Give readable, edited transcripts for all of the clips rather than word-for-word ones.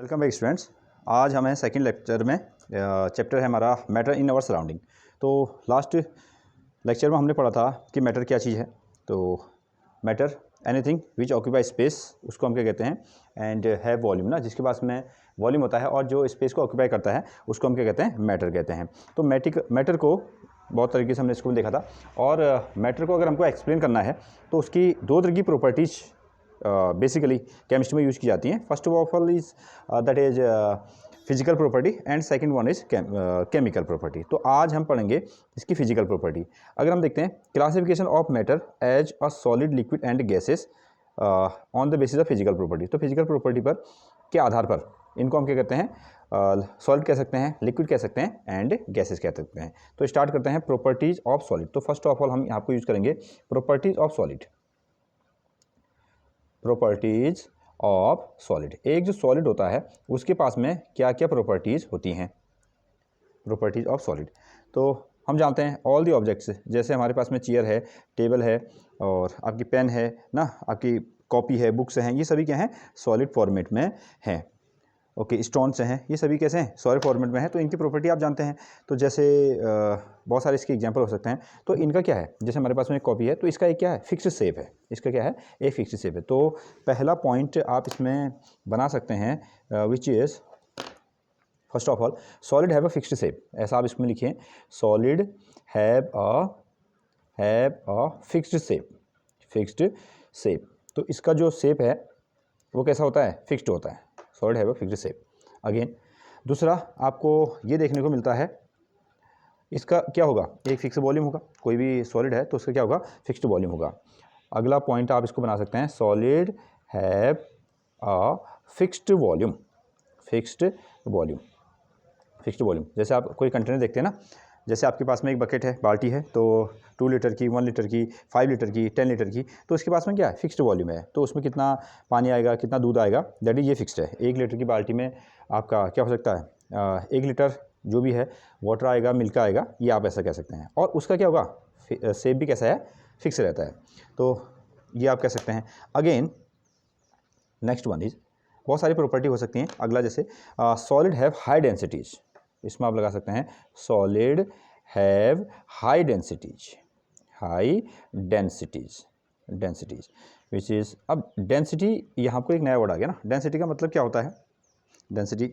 Welcome back students. आज हमें second lecture में चैप्टर है हमारा मैटर इन आवर सराउंडिंग। तो लास्ट लेक्चर में हमने पढ़ा था कि मैटर क्या चीज़ है। तो matter anything which occupy space, उसको हम क्या कहते हैं, एंड है वॉल्यूम ना, जिसके पास में वॉल्यूम होता है और जो स्पेस को ऑक्यूपाई करता है उसको हम क्या कहते हैं, मैटर कहते हैं। तो मैटर को बहुत तरीके से हमने इसको देखा था। और मैटर को अगर हमको एक्सप्लेन करना है तो उसकी दो तरह की प्रॉपर्टीज़ बेसिकली केमिस्ट्री में यूज़ की जाती हैं। First of all is that is physical property and second one is chemical property. तो आज हम पढ़ेंगे इसकी फिजिकल प्रॉपर्टी। अगर हम देखते हैं classification of matter as a solid, liquid and gases on the basis of physical property. तो फिजिकल प्रॉपर्टी पर के आधार पर इनको हम क्या कहते हैं, सॉलिड कह सकते हैं, लिक्विड कह सकते हैं एंड गैसेस कह सकते हैं। तो स्टार्ट करते हैं प्रॉपर्टीज ऑफ सॉलिड। तो फर्स्ट ऑफ ऑल हम यहाँ पर यूज़ करेंगे properties of solid. Properties of solid, एक जो सॉलिड होता है उसके पास में क्या क्या प्रॉपर्टीज़ होती हैं। प्रॉपर्टीज ऑफ सॉलिड तो हम जानते हैं ऑल दी ऑब्जेक्ट्स, जैसे हमारे पास में चेयर है, टेबल है और आपकी पेन है ना, आपकी कॉपी है, बुक्स हैं, ये सभी क्या हैं, सॉलिड फॉर्मेट में हैं। ओके, स्टोन्स हैं, ये सभी कैसे हैं, सॉलिड फॉर्मेट में हैं। तो इनकी प्रॉपर्टी आप जानते हैं। तो जैसे बहुत सारे इसके एग्जांपल हो सकते हैं। तो इनका क्या है, जैसे हमारे पास में एक कॉपी है तो इसका एक क्या है, फिक्स्ड शेप है। इसका क्या है, एक फिक्स्ड शेप है। तो पहला पॉइंट आप इसमें बना सकते हैं which is first of all solid have a fixed shape. ऐसा आप इसमें लिखिए, solid have a fixed shape, fixed shape. तो इसका जो शेप है वो कैसा होता है, फिक्स्ड होता है। Solid have a fixed shape. Again दूसरा आपको ये देखने को मिलता है, इसका क्या होगा, एक फिक्स वॉल्यूम होगा। कोई भी सॉलिड है तो उसका क्या होगा, फिक्स्ड वॉल्यूम होगा। अगला पॉइंट आप इसको बना सकते हैं, solid have a fixed volume, fixed volume, fixed volume. जैसे आप कोई कंटेनर देखते हैं ना, जैसे आपके पास में एक बकेट है, बाल्टी है, तो 2 लीटर की, 1 लीटर की, 5 लीटर की, 10 लीटर की, तो उसके पास में क्या है, फिक्स्ड वॉल्यूम है। तो उसमें कितना पानी आएगा, कितना दूध आएगा, दैट इज ये फिक्स्ड है। 1 लीटर की बाल्टी में आपका क्या हो सकता है, 1 लीटर जो भी है वाटर आएगा, मिल्क आएगा, ये आप ऐसा कह सकते हैं। और उसका क्या होगा, शेप भी कैसा है, फिक्स रहता है। तो ये आप कह सकते हैं। अगेन नेक्स्ट वन इज, बहुत सारी प्रॉपर्टी हो सकती हैं। अगला जैसे सॉलिड हैव हाई डेंसिटीज़, इसमें आप लगा सकते हैं solid have high densities, high densities, densities which is, अब डेंसिटी यहाँ आपको एक नया वर्ड आ गया ना। डेंसिटी का मतलब क्या होता है, डेंसिटी,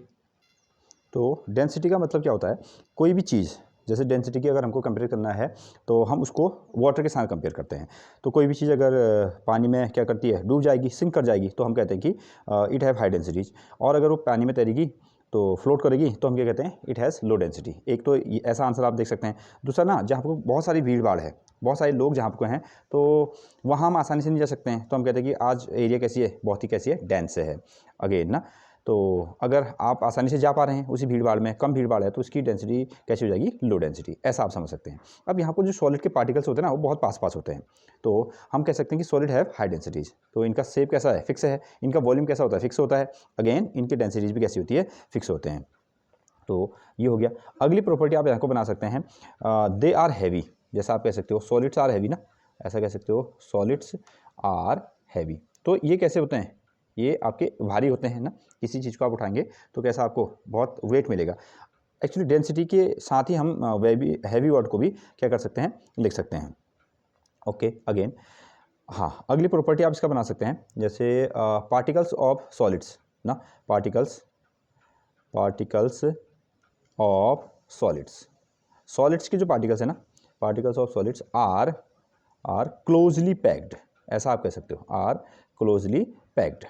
तो डेंसिटी का मतलब क्या होता है, कोई भी चीज़, जैसे डेंसिटी की अगर हमको कंपेयर करना है तो हम उसको वाटर के साथ कंपेयर करते हैं। तो कोई भी चीज़ अगर पानी में क्या करती है, डूब जाएगी, सिंक कर जाएगी, तो हम कहते हैं कि इट हैव हाई डेंसिटीज। और अगर वो पानी में तैरेगी तो फ्लोट करेगी तो हम क्या कहते हैं, इट हैज़ लो डेंसिटी। एक तो ऐसा आंसर आप देख सकते हैं। दूसरा ना, जहाँ पर बहुत सारी भीड़ भाड़ है, बहुत सारे लोग जहाँ पर हैं, तो वहाँ हम आसानी से नहीं जा सकते हैं, तो हम कहते हैं कि आज एरिया कैसी है, बहुत ही कैसी है, डेंस है। अगेन ना, तो अगर आप आसानी से जा पा रहे हैं उसी भीड़ भाड़ में, कम भीड़ भाड़ है, तो उसकी डेंसिटी कैसी हो जाएगी, लो डेंसिटी। ऐसा आप समझ सकते हैं। अब यहाँ पर जो सॉलिड के पार्टिकल्स होते हैं ना, वो बहुत पास पास होते हैं, तो हम कह सकते हैं कि सॉलिड हैव हाई डेंसिटीज। तो इनका शेप कैसा है, फिक्स है। इनका वॉल्यूम कैसा होता है, फिक्स होता है। अगेन इनकी डेंसिटीज भी कैसी होती है, फिक्स होते हैं। तो ये हो गया। अगली प्रॉपर्टी आप यहाँ को बना सकते हैं, दे आर हैवी। जैसा आप कह सकते हो सॉलिड्स आर हैवी ना, ऐसा कह सकते हो, सॉलिड्स आर हैवी। तो ये कैसे होते हैं, ये आपके भारी होते हैं ना। किसी चीज़ को आप उठाएंगे तो कैसा आपको बहुत वेट मिलेगा। एक्चुअली डेंसिटी के साथ ही हम हैवी वर्ड को भी क्या कर सकते हैं, लिख सकते हैं। ओके, अगेन हाँ, अगली प्रॉपर्टी आप इसका बना सकते हैं, जैसे पार्टिकल्स ऑफ सॉलिड्स ना, पार्टिकल्स ऑफ सॉलिड्स। सॉलिड्स के जो पार्टिकल्स है ना, particles of solids are closely packed, ऐसा आप कह सकते हो, are closely packed,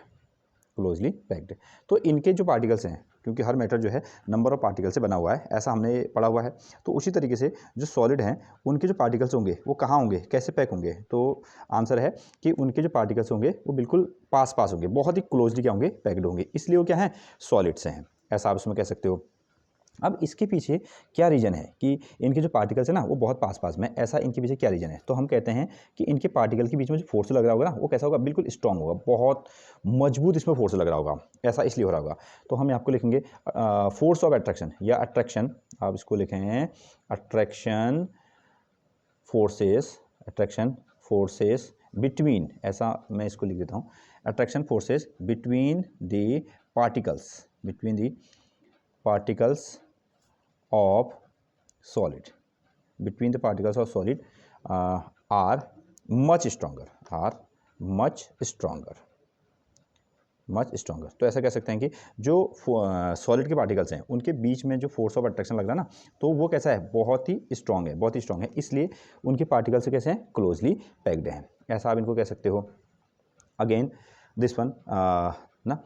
closely packed. तो इनके जो पार्टिकल्स हैं, क्योंकि हर मैटर जो है नंबर ऑफ पार्टिकल से बना हुआ है, ऐसा हमने पढ़ा हुआ है। तो उसी तरीके से जो सॉलिड हैं उनके जो पार्टिकल्स होंगे वो कहाँ होंगे, कैसे पैक होंगे। तो आंसर है कि उनके जो पार्टिकल्स होंगे वो बिल्कुल पास पास होंगे, बहुत ही क्लोजली क्या होंगे, पैक्ड होंगे, इसलिए वो क्या है, सॉलिड्स हैं। ऐसा आप उसमें कह सकते हो। अब इसके पीछे क्या रीज़न है कि इनके जो पार्टिकल्स है ना वो बहुत पास पास में, ऐसा इनके पीछे क्या रीज़न है। तो हम कहते हैं कि इनके पार्टिकल के बीच में जो फोर्स लग रहा होगा ना, वो कैसा होगा, बिल्कुल स्ट्रांग होगा, बहुत मजबूत इसमें फोर्स लग रहा होगा। ऐसा इसलिए हो रहा होगा। तो हम आपको लिखेंगे फोर्स ऑफ अट्रैक्शन या अट्रैक्शन, आप इसको लिखें attraction forces, attraction forces between, ऐसा मैं इसको लिख देता हूँ, attraction forces between the particles, between the particles of solid, between the particles of solid are much stronger, are much stronger, much stronger. तो ऐसा कह सकते हैं कि जो सॉलिड के पार्टिकल्स हैं उनके बीच में जो फोर्स ऑफ अट्रैक्शन लग रहा है ना, तो वो कैसा है, बहुत ही स्ट्रॉन्ग है, बहुत ही स्ट्रॉन्ग है, इसलिए उनके पार्टिकल्स कैसे हैं, क्लोजली पैक्ड हैं, ऐसा आप इनको कह सकते हो। अगेन दिस वन ना,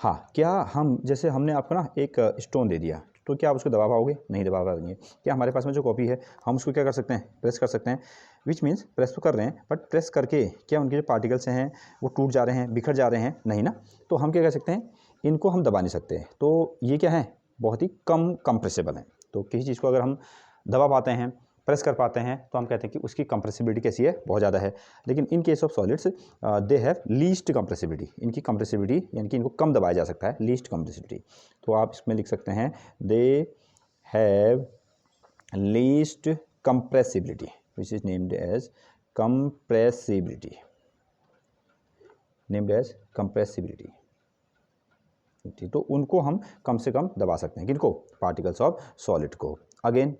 हाँ, क्या हम जैसे हमने आपको ना एक स्टोन दे दिया, तो क्या आप उसको दबा पाओगे, नहीं दबा पाएंगे। क्या हमारे पास में जो कॉपी है हम उसको क्या कर सकते हैं, प्रेस कर सकते हैं, विच मीन्स प्रेस तो कर रहे हैं, बट प्रेस करके क्या उनके जो पार्टिकल्स हैं वो टूट जा रहे हैं, बिखर जा रहे हैं, नहीं ना। तो हम क्या कह सकते हैं, इनको हम दबा नहीं सकते। तो ये क्या है, बहुत ही कम कंप्रेसिबल है। तो किसी चीज़ को अगर हम दबा पाते हैं, प्रेस कर पाते हैं, तो हम कहते हैं कि उसकी कंप्रेसिबिलिटी कैसी है, बहुत ज़्यादा है। लेकिन इन case of solids they have least compressibility, इनकी कंप्रेसिबिलिटी यानी कि इनको कम दबाया जा सकता है, लीस्ट कंप्रेसिबिलिटी। तो आप इसमें लिख सकते हैं they have least compressibility which is named as compressibility, named as compressibility. तो उनको हम कम से कम दबा सकते हैं, किनको, पार्टिकल्स ऑफ सॉलिड को। अगेन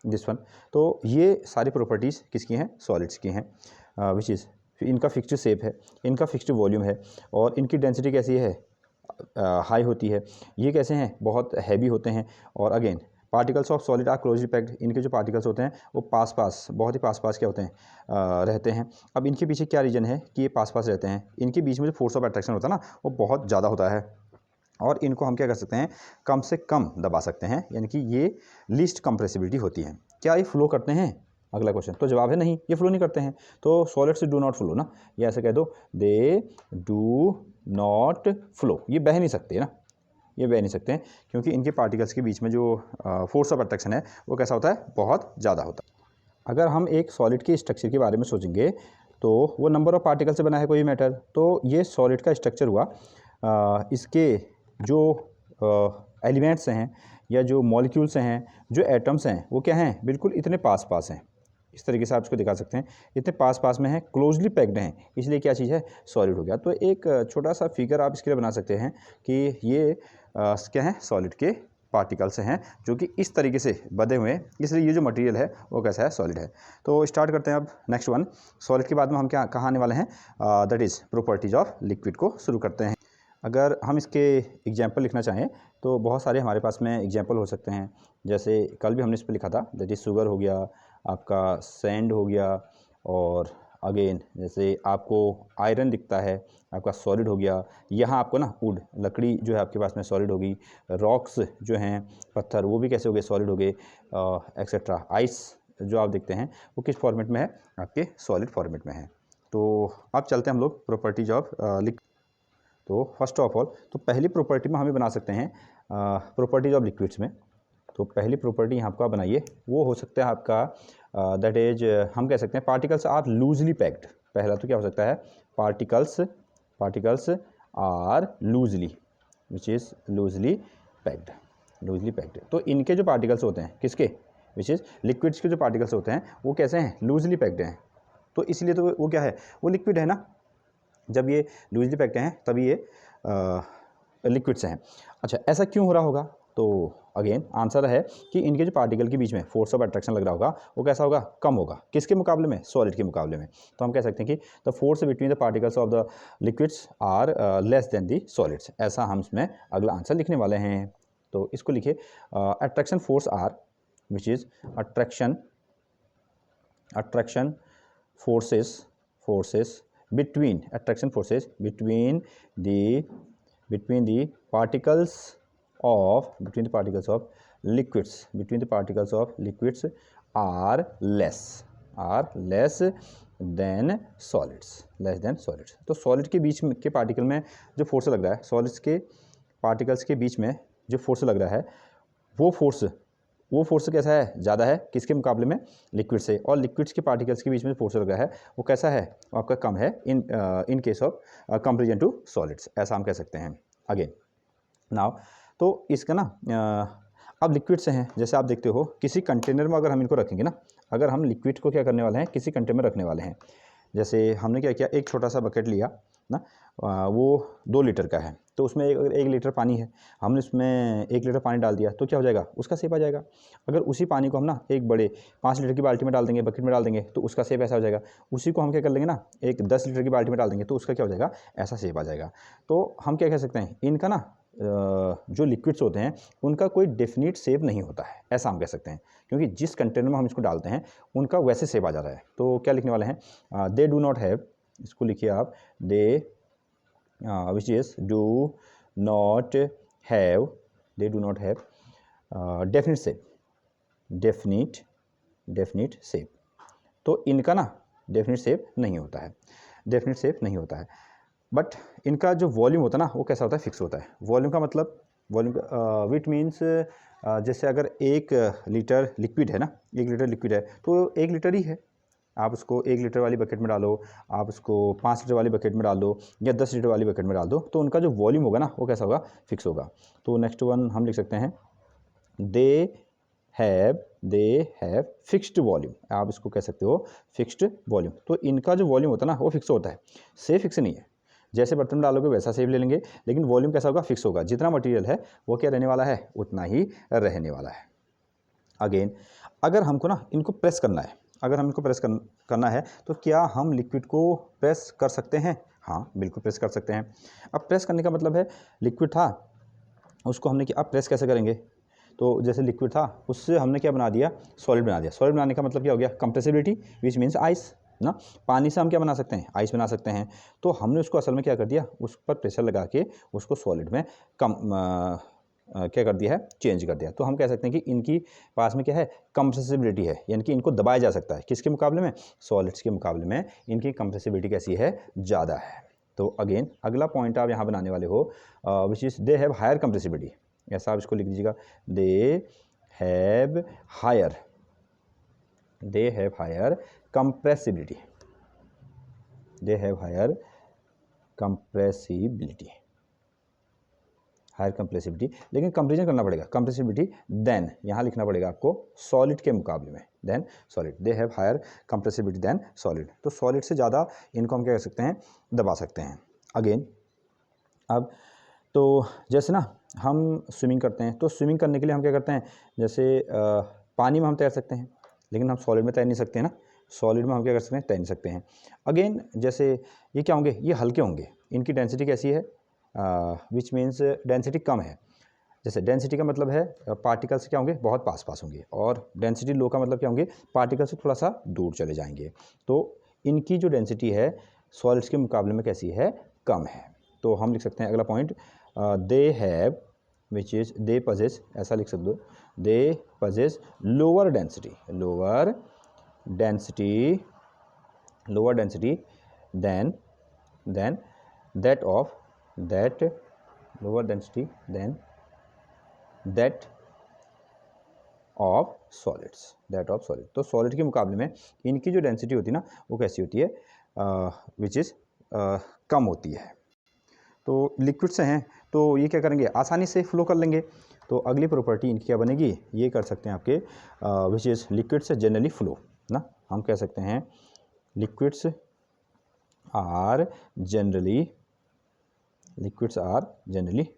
दिस वन, तो ये सारी प्रॉपर्टीज़ किसकी हैं, सॉलिड्स की हैं, विच इज़ इनका फिक्स्ड शेप है, इनका फिक्स्ड वॉल्यूम है, और इनकी डेंसिटी कैसी है, हाई होती है। ये कैसे हैं, बहुत हैवी होते हैं। और again particles of solid are closely packed, इनके जो पार्टिकल्स होते हैं वो पास पास, बहुत ही पास पास क्या होते हैं, रहते हैं। अब इनके पीछे क्या रीज़न है कि ये पास पास रहते हैं, इनके बीच में जो फोर्स ऑफ अट्रैक्शन होता है ना वो बहुत ज़्यादा होता है, और इनको हम क्या कर सकते हैं, कम से कम दबा सकते हैं, यानी कि ये लीस्ट कंप्रेसिबिलिटी होती है। क्या ये फ्लो करते हैं, अगला क्वेश्चन, तो जवाब है नहीं, ये फ्लो नहीं करते हैं। तो सॉलिड्स डू नॉट फ्लो ना, ये ऐसे कह दो, दे डू नॉट फ्लो, ये बह नहीं सकते ना, ये बह नहीं सकते हैं, क्योंकि इनके पार्टिकल्स के बीच में जो फोर्स ऑफ अट्रैक्शन है वो कैसा होता है, बहुत ज़्यादा होता है। अगर हम एक सॉलिड के स्ट्रक्चर के बारे में सोचेंगे तो वो नंबर ऑफ पार्टिकल से बना है कोई मैटर, तो ये सॉलिड का स्ट्रक्चर हुआ, इसके जो एलिमेंट्स हैं या जो मॉलिक्यूल्स हैं, जो एटम्स हैं, वो क्या हैं, बिल्कुल इतने पास पास हैं, इस तरीके से आप इसको दिखा सकते हैं, इतने पास पास में हैं, क्लोजली पैक्ड हैं, इसलिए क्या चीज़ है, सॉलिड हो गया। तो एक छोटा सा फिगर आप इसके लिए बना सकते हैं कि ये क्या है, सॉलिड के पार्टिकल्स हैं जो कि इस तरीके से बंधे हुए हैं, इसलिए ये जो मटेरियल है वो कैसा है, सॉलिड है। तो स्टार्ट करते हैं अब नेक्स्ट वन, सॉलिड के बाद में हम क्या कहाँ आने वाले हैं, that is properties of liquid को शुरू करते हैं। अगर हम इसके एग्जाम्पल लिखना चाहें तो बहुत सारे हमारे पास में एग्जाम्पल हो सकते हैं, जैसे कल भी हमने इस पर लिखा था, दैट इज़ शुगर हो गया, आपका सैंड हो गया, और अगेन जैसे आपको आयरन दिखता है, आपका सॉलिड हो गया, यहाँ आपको ना वुड, लकड़ी जो है आपके पास में सॉलिड होगी, रॉक्स जो हैं, पत्थर, वो भी कैसे हो गए, सॉलिड हो गए, एक्सेट्रा। आइस जो आप देखते हैं वो किस फॉर्मेट में है, आपके सॉलिड फॉर्मेट में है। तो अब चलते हैं हम लोग प्रॉपर्टीज ऑफ लिक्विड। तो फर्स्ट ऑफ ऑल, तो पहली प्रॉपर्टी में हमें बना सकते हैं प्रॉपर्टीज ऑफ लिक्विड्स में। तो पहली प्रॉपर्टी यहाँ आपका बनाइए, वो हो सकता है आपका दैट इज, हम कह सकते हैं पार्टिकल्स आर लूजली पैक्ड। पहला तो क्या हो सकता है, particles are loosely, which is loosely packed. तो इनके जो पार्टिकल्स होते हैं, किसके, विच इज़ लिक्विड्स के जो पार्टिकल्स होते हैं वो कैसे हैं, लूजली पैक्ड हैं। तो इसलिए तो वो क्या है, वो लिक्विड है ना, जब ये लूजली पैक्ड हैं तभी ये लिक्विड्स हैं। अच्छा, ऐसा क्यों हो रहा होगा, तो अगेन आंसर है कि इनके जो पार्टिकल के बीच में फोर्स ऑफ अट्रैक्शन लग रहा होगा वो कैसा होगा, कम होगा, किसके मुकाबले में, सॉलिड के मुकाबले में। तो हम कह सकते हैं कि the force between the particles of the liquids are less than the solids, ऐसा हम इसमें अगला आंसर लिखने वाले हैं। तो इसको लिखिए, attraction force are which is attraction forces between the particles of liquids are less than solids। तो सॉलिड के बीच में के पार्टिकल में जो फोर्स लग रहा है, सॉलिड्स के पार्टिकल्स के बीच में जो फोर्स लग रहा है वो फोर्स कैसा है, ज़्यादा है, किसके मुकाबले में, लिक्विड से। और लिक्विड्स के पार्टिकल्स के बीच में फोर्स लग रहा है वो कैसा है, आपका कम है in case of comparison to solids, ऐसा हम कह सकते हैं। अगेन नाउ, तो इसका ना अब लिक्विड से हैं, जैसे आप देखते हो किसी कंटेनर में अगर हम इनको रखेंगे ना, अगर हम लिक्विड को क्या करने वाले हैं, किसी कंटेनर में रखने वाले हैं, जैसे हमने क्या किया, एक छोटा सा बकेट लिया ना, वो 2 लीटर का है, तो उसमें अगर 1 लीटर पानी है, हमने उसमें 1 लीटर पानी डाल दिया तो क्या हो जाएगा, उसका शेप आ जाएगा। अगर उसी पानी को हम ना एक बड़े 5 लीटर की बाल्टी में डाल देंगे, बकेट में डाल देंगे, तो उसका शेप ऐसा हो जाएगा। उसी को हम क्या कर लेंगे ना, एक 10 लीटर की बाल्टी में डाल देंगे तो उसका क्या हो जाएगा, ऐसा शेप आ जाएगा। तो हम क्या कह सकते हैं, इनका ना जो लिक्विड्स होते हैं उनका कोई डेफिनिट शेप नहीं होता है, ऐसा हम कह सकते हैं, क्योंकि जिस कंटेनर में हम इसको डालते हैं उनका वैसे शेप आ जाता है। तो क्या लिखने वाले हैं, दे डू नॉट हैव, इसको लिखिए आप, they which is do not have, they do not have definite shape, definite shape. तो इनका ना डेफिनिट शेप नहीं होता है, डेफिनिट शेप नहीं होता है। बट इनका जो वॉल्यूम होता है ना वो कैसा होता है, फिक्स होता है। वॉल्यूम का मतलब, वॉल्यूम विच मीन्स जैसे अगर 1 लीटर लिक्विड है ना, 1 लीटर लिक्विड है तो 1 लीटर ही है। आप उसको 1 लीटर वाली बकेट में डालो, आप उसको 5 लीटर वाली बकेट में डाल दो या 10 लीटर वाली बकेट में डाल दो, तो उनका जो वॉल्यूम होगा ना वो कैसा होगा, फिक्स होगा। तो नेक्स्ट वन हम लिख सकते हैं, दे हैव फिक्स्ड वॉल्यूम, आप इसको कह सकते हो फिक्स्ड वॉल्यूम। तो इनका जो वॉल्यूम होता है ना वो फिक्स होता है, सेफ फिक्स नहीं है। जैसे बर्तन में डालोगे वैसा सेव ले लेंगे, लेकिन वॉल्यूम कैसा होगा, फिक्स होगा। जितना मटेरियल है वो क्या रहने वाला है, उतना ही रहने वाला है। अगेन अगर हमको ना इनको प्रेस करना है, अगर हम इनको प्रेस करना है तो क्या हम लिक्विड को प्रेस कर सकते हैं, हाँ बिल्कुल प्रेस कर सकते हैं। अब प्रेस करने का मतलब है, लिक्विड था उसको हमने क्या, अब प्रेस कैसे करेंगे, तो जैसे लिक्विड था उससे हमने क्या बना दिया, सॉलिड बना दिया। सॉलिड बनाने का मतलब क्या हो गया, कंप्रेसिबिलिटी, विच मीन्स आइस ना। पानी से हम क्या बना सकते हैं, आइस बना सकते हैं। तो हमने उसको असल में क्या कर दिया, उस पर प्रेशर लगा के उसको सॉलिड में क्या कर दिया है, चेंज कर दिया। तो हम कह सकते हैं कि इनकी पास में क्या है, कंप्रेसिबिलिटी है, यानी कि इनको दबाया जा सकता है। किसके मुकाबले में, सॉलिड्स के मुकाबले में इनकी कंप्रेसिबिलिटी कैसी है, ज़्यादा है। तो अगेन अगला पॉइंट आप यहाँ बनाने वाले हो, which is they have higher compressibility, ऐसा आप इसको लिख दीजिएगा, they have higher compressibility, they have higher compressibility, higher compressibility. लेकिन कंपेरिजन करना पड़ेगा, कंप्रेसिबिलिटी देन यहाँ लिखना पड़ेगा आपको सॉलिड के मुकाबले में, than solid, they have higher compressibility than solid. तो सॉलिड से ज़्यादा इनको हम क्या कर सकते हैं, दबा सकते हैं। अगेन अब तो जैसे ना हम स्विमिंग करते हैं, तो स्विमिंग करने के लिए हम क्या करते हैं, जैसे पानी में हम तैर सकते हैं, लेकिन हम सॉलिड में तैर नहीं सकते हैं ना। सॉलिड में हम क्या कर सकते हैं, तैर नहीं सकते हैं। अगेन जैसे ये क्या होंगे, ये हल्के होंगे, इनकी डेंसिटी कैसी है, विच मीन्स डेंसिटी कम है। जैसे डेंसिटी का मतलब है पार्टिकल्स क्या होंगे, बहुत पास पास होंगे, और डेंसिटी लो का मतलब क्या होंगे, पार्टिकल से थोड़ा सा दूर चले जाएंगे। तो इनकी जो डेंसिटी है सॉलिड्स के मुकाबले में कैसी है, कम है। तो हम लिख सकते हैं अगला point, they have which is they possess, ऐसा लिख सकते हो, they possess lower density than that of lower density than that of solid. तो सॉलिड के मुकाबले में इनकी जो डेंसिटी होती है ना वो कैसी होती है, विच इज़ कम होती है। तो लिक्विड से हैं तो ये क्या करेंगे, आसानी से फ्लो कर लेंगे। तो अगली प्रॉपर्टी इनकी क्या बनेगी, ये कर सकते हैं आपके, विच इज़ लिक्विड से जनरली फ्लो ना। हम कह सकते हैं लिक्विड्स आर जनरली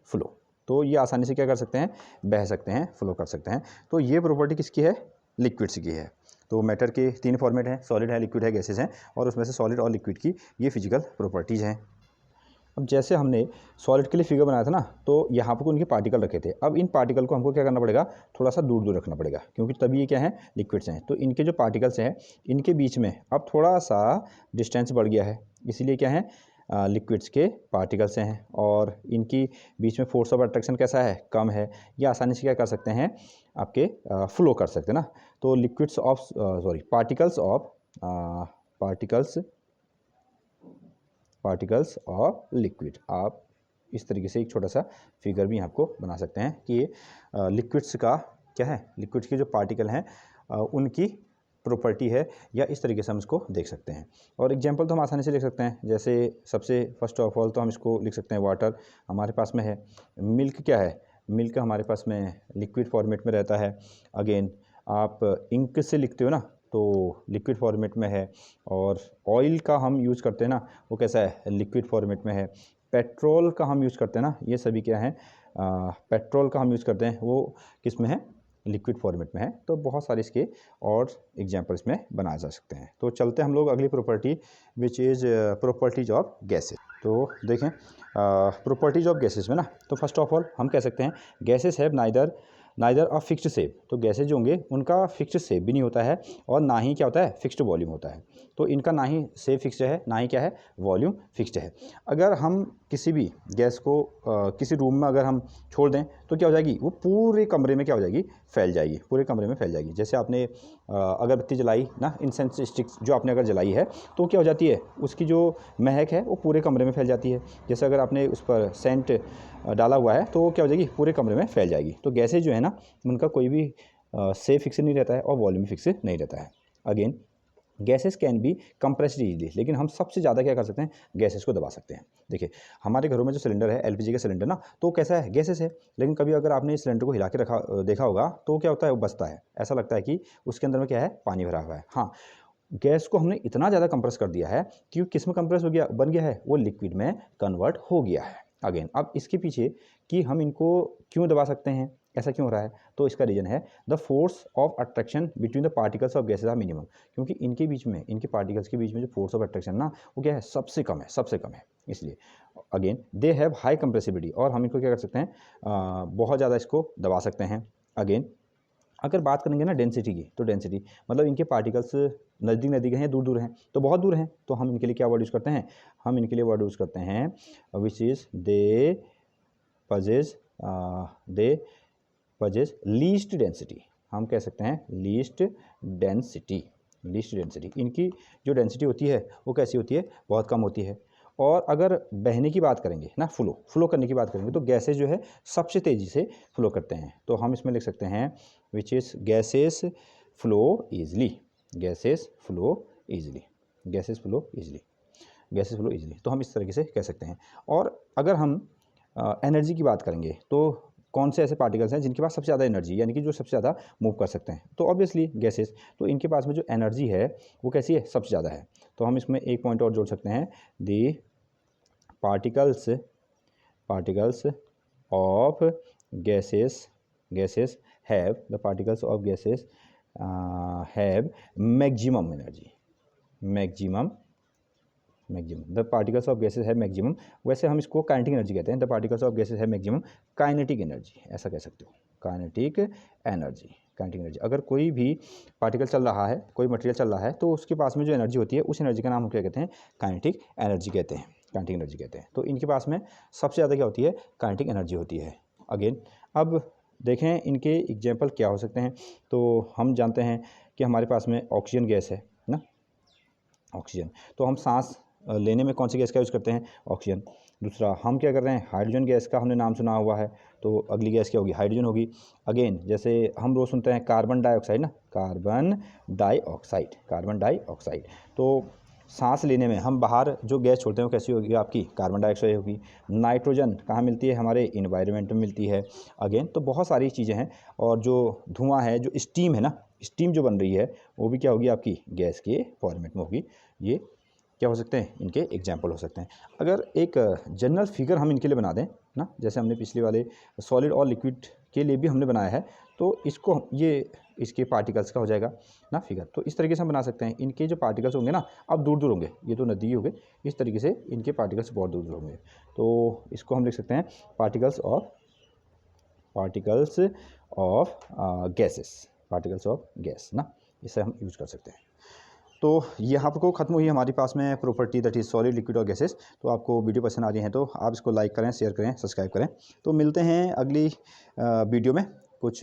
फ्लो। तो ये आसानी से क्या कर सकते हैं, बह सकते हैं, फ्लो कर सकते हैं। तो ये प्रॉपर्टी किसकी है, लिक्विड्स की है। तो मैटर के 3 फॉर्मेट हैं, सॉलिड है, लिक्विड है, गैसेस हैं, और उसमें से सॉलिड और लिक्विड की ये फिजिकल प्रॉपर्टीज़ हैं। अब जैसे हमने सॉलिड के लिए फिगर बनाया था ना, तो यहाँ पर उनके पार्टिकल रखे थे। अब इन पार्टिकल को हमको क्या करना पड़ेगा, थोड़ा सा दूर दूर रखना पड़ेगा, क्योंकि तभी ये क्या है, लिक्विड्स हैं। तो इनके जो पार्टिकल्स हैं इनके बीच में अब थोड़ा सा डिस्टेंस बढ़ गया है, इसीलिए क्या है, लिक्विड्स के पार्टिकल्स हैं, और इनकी बीच में फोर्स ऑफ अट्रैक्शन कैसा है, कम है। ये आसानी से क्या कर सकते हैं, आपके फ्लो कर सकते हैं ना। तो liquids of particles of liquid, आप इस तरीके से एक छोटा सा फिगर भी आपको बना सकते हैं कि ये लिक्विड्स का क्या है, लिक्विड्स के जो पार्टिकल हैं उनकी प्रॉपर्टी है, या इस तरीके से हम इसको देख सकते हैं। और एग्जांपल तो हम आसानी से लिख सकते हैं, जैसे सबसे फर्स्ट ऑफ ऑल तो हम इसको लिख सकते हैं, वाटर हमारे पास में है। मिल्क क्या है, मिल्क हमारे पास में लिक्विड फॉर्मेट में रहता है। अगेन आप इंक से लिखते हो ना, तो लिक्विड फॉर्मेट में है, और ऑयल का हम यूज़ करते हैं ना, वो कैसा है, लिक्विड फॉर्मेट में है। पेट्रोल का हम यूज़ करते हैं ना, ये सभी क्या है, पेट्रोल का हम यूज़ करते हैं, वो किस में है, लिक्विड फॉर्मेट में है। तो बहुत सारे इसके और एग्जाम्पल इसमें बनाए जा सकते हैं। तो चलते हैं हम लोग अगली property, which is properties of gases. तो देखें प्रॉपर्टीज ऑफ गैसेस में ना, तो फर्स्ट ऑफ ऑल हम कह सकते हैं gases have neither a fixed shape. तो गैसेज जो होंगे उनका फिक्स्ड शेप भी नहीं होता है, और ना ही क्या होता है, फिक्स्ड वॉल्यूम होता है। तो इनका ना ही शेप फिक्स्ड है, ना ही क्या है, वॉल्यूम फिक्स्ड है। अगर हम किसी भी गैस को किसी रूम में अगर हम छोड़ दें तो क्या हो जाएगी, वो पूरे कमरे में क्या हो जाएगी, फैल जाएगी, पूरे कमरे में फैल जाएगी। जैसे आपने अगरबत्ती जलाई ना, इंसेंस स्टिक्स जो आपने अगर जलाई है, तो क्या हो जाती है, उसकी जो महक है वो पूरे कमरे में फैल जाती है। जैसे अगर आपने उस पर सेंट डाला हुआ है, तो क्या हो जाएगी, पूरे कमरे में फैल जाएगी। तो गैसेज जो है ना, उनका कोई भी शेप फिक्स नहीं रहता है और वॉल्यूम फिक्स नहीं रहता है। Again gases can be compressed easily, लेकिन हम सबसे ज़्यादा क्या कर सकते हैं, गैसेस को दबा सकते हैं। देखिए हमारे घरों में जो सिलेंडर है, एलपीजी का सिलेंडर ना, तो कैसा है, गैसेस है। लेकिन कभी अगर आपने इस सिलेंडर को हिला के देखा होगा, तो क्या होता है, वो बचता है, ऐसा लगता है कि उसके अंदर में क्या है, पानी भरा हुआ है। हाँ, गैस को हमने इतना ज़्यादा कंप्रेस कर दिया है कि किस में कंप्रेस हो गया, बन गया है, वो लिक्विड में कन्वर्ट हो गया है। अगेन अब इसके पीछे कि हम इनको क्यों दबा सकते हैं, ऐसा क्यों हो रहा है, तो इसका रीज़न है the force of attraction between the particles of gases are minimum. क्योंकि इनके बीच में, इनके पार्टिकल्स के बीच में जो फोर्स ऑफ अट्रैक्शन ना, वो क्या है, सबसे कम है, सबसे कम है। इसलिए again they have high compressibility, और हम इनको क्या कर सकते हैं, बहुत ज़्यादा इसको दबा सकते हैं। अगेन अगर बात करेंगे ना डेंसिटी की, तो डेंसिटी मतलब इनके पार्टिकल्स नज़दीक नज़दीक हैं या दूर दूर हैं, तो बहुत दूर हैं, तो हम इनके लिए क्या वर्ड यूज़ करते हैं, हम इनके लिए वर्ड यूज़ करते हैं विच is they possess least density. हम कह सकते हैं लीस्ट डेंसिटी। इनकी जो डेंसिटी होती है वो कैसी होती है, बहुत कम होती है। और अगर बहने की बात करेंगे ना, फ्लो करने की बात करेंगे, तो गैसेज जो है सबसे तेज़ी से फ्लो करते हैं। तो हम इसमें लिख सकते हैं which is gases flow easily, gases flow easily. तो हम इस तरीके से कह सकते हैं। और अगर हम एनर्जी की बात करेंगे, तो कौन से ऐसे पार्टिकल्स हैं जिनके पास सबसे ज़्यादा एनर्जी, यानी कि जो सबसे ज़्यादा मूव कर सकते हैं, तो ऑब्वियसली गैसेस। तो इनके पास में जो एनर्जी है वो कैसी है, सबसे ज़्यादा है। तो हम इसमें एक पॉइंट और जोड़ सकते हैं, the particles of gases have maximum energy. The particles of gases है मैक्सिमम, वैसे हम इसको काइनेटिक एनर्जी कहते हैं। द पार्टिकल्स ऑफ गैसेस है मैक्सिमम काइनेटिक एनर्जी, ऐसा कह सकते हो, काइनेटिक एनर्जी। अगर कोई भी पार्टिकल चल रहा है, कोई मटेरियल चल रहा है, तो उसके पास में जो एनर्जी होती है, उस एनर्जी का नाम हम क्या कहते हैं, काइनेटिक एनर्जी कहते हैं। तो इनके पास में सबसे ज़्यादा क्या होती है, काइनेटिक एनर्जी होती है। अगेन अब देखें इनके एग्जाम्पल क्या हो सकते हैं। तो हम जानते हैं कि हमारे पास में ऑक्सीजन गैस है ना, ऑक्सीजन, तो हम सांस लेने में कौन सी गैस का यूज़ करते हैं, ऑक्सीजन। दूसरा हम क्या कर रहे हैं, हाइड्रोजन गैस का हमने नाम सुना हुआ है, तो अगली गैस क्या होगी, हाइड्रोजन होगी। अगेन जैसे हम रोज़ सुनते हैं कार्बन डाइऑक्साइड ना, कार्बन डाइऑक्साइड। तो सांस लेने में हम बाहर जो गैस छोड़ते हैं वो कैसी होगी, आपकी कार्बन डाइऑक्साइड होगी। नाइट्रोजन कहाँ मिलती है, हमारे इन्वायरमेंट में मिलती है। अगेन तो बहुत सारी चीज़ें हैं। और जो धुआं है, जो स्टीम है ना, स्टीम जो बन रही है, वो भी क्या होगी, आपकी गैस के फॉर्मेट में होगी। ये क्या हो सकते हैं, इनके एग्जाम्पल हो सकते हैं। अगर एक जनरल फिगर हम इनके लिए बना दें ना, जैसे हमने पिछले वाले सॉलिड और लिक्विड के लिए भी हमने बनाया है, तो इसको ये इसके पार्टिकल्स का हो जाएगा ना फिगर। तो इस तरीके से हम बना सकते हैं। इनके जो पार्टिकल्स होंगे ना, अब दूर दूर होंगे, ये तो नदी हो गए, इस तरीके से इनके पार्टिकल्स बहुत दूर दूर होंगे। तो इसको हम लिख सकते हैं पार्टिकल्स ऑफ गैस ना, इसे हम यूज कर सकते हैं। तो यहाँ पर को ख़त्म हुई हमारे पास में property, that is solid, liquid और गैसेस। तो आपको वीडियो पसंद आ रही है तो आप इसको लाइक करें, शेयर करें, सब्सक्राइब करें। तो मिलते हैं अगली वीडियो में कुछ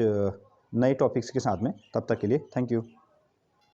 नए टॉपिक्स के साथ में। तब तक के लिए थैंक यू।